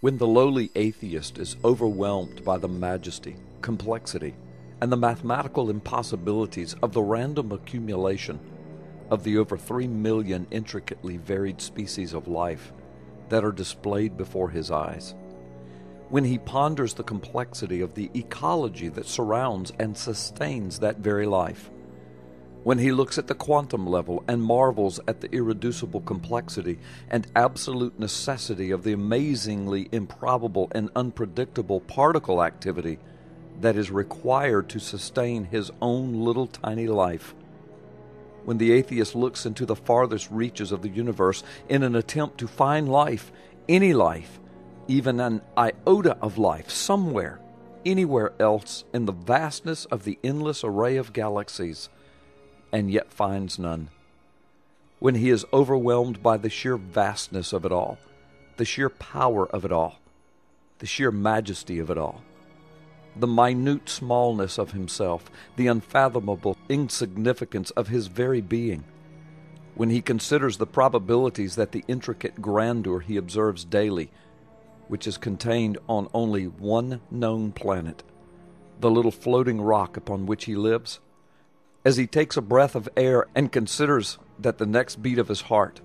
When the lowly atheist is overwhelmed by the majesty, complexity, and the mathematical impossibilities of the random accumulation of the over 3 million intricately varied species of life that are displayed before his eyes, when he ponders the complexity of the ecology that surrounds and sustains that very life, when he looks at the quantum level and marvels at the irreducible complexity and absolute necessity of the amazingly improbable and unpredictable particle activity that is required to sustain his own little tiny life, when the atheist looks into the farthest reaches of the universe in an attempt to find life, any life, even an iota of life, somewhere, anywhere else in the vastness of the endless array of galaxies, and yet finds none. When he is overwhelmed by the sheer vastness of it all, the sheer power of it all, the sheer majesty of it all, the minute smallness of himself, the unfathomable insignificance of his very being, when he considers the probabilities that the intricate grandeur he observes daily, which is contained on only one known planet, the little floating rock upon which he lives, as he takes a breath of air and considers that the next beat of his heart,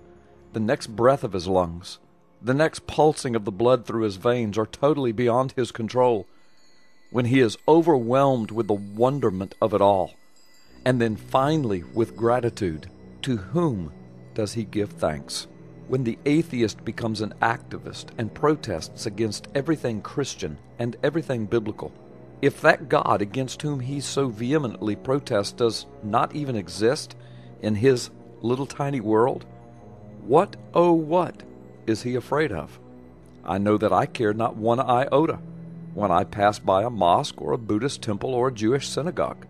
the next breath of his lungs, the next pulsing of the blood through his veins are totally beyond his control, when he is overwhelmed with the wonderment of it all, and then finally with gratitude, to whom does he give thanks? When the atheist becomes an activist and protests against everything Christian and everything biblical, if that God against whom he so vehemently protests does not even exist in his little tiny world, what, oh what, is he afraid of? I know that I care not one iota when I pass by a mosque or a Buddhist temple or a Jewish synagogue.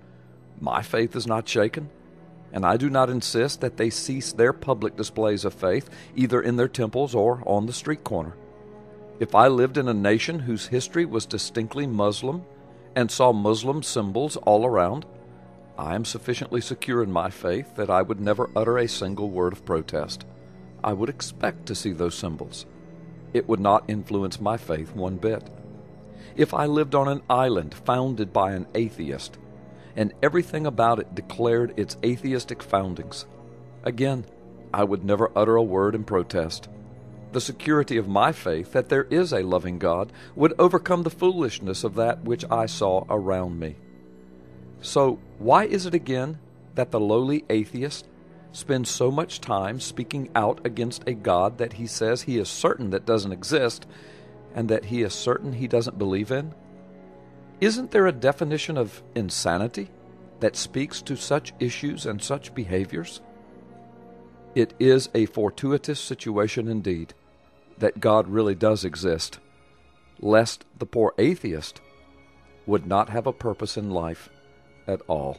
My faith is not shaken, and I do not insist that they cease their public displays of faith, either in their temples or on the street corner. If I lived in a nation whose history was distinctly Muslim, and saw Muslim symbols all around, I am sufficiently secure in my faith that I would never utter a single word of protest. I would expect to see those symbols. It would not influence my faith one bit. If I lived on an island founded by an atheist, and everything about it declared its atheistic foundings, again, I would never utter a word in protest. The security of my faith that there is a loving God would overcome the foolishness of that which I saw around me. So why is it again that the lowly atheist spends so much time speaking out against a God that he says he is certain that doesn't exist and that he is certain he doesn't believe in? Isn't there a definition of insanity that speaks to such issues and such behaviors? It is a fortuitous situation indeed that God really does exist, lest the poor atheist would not have a purpose in life at all.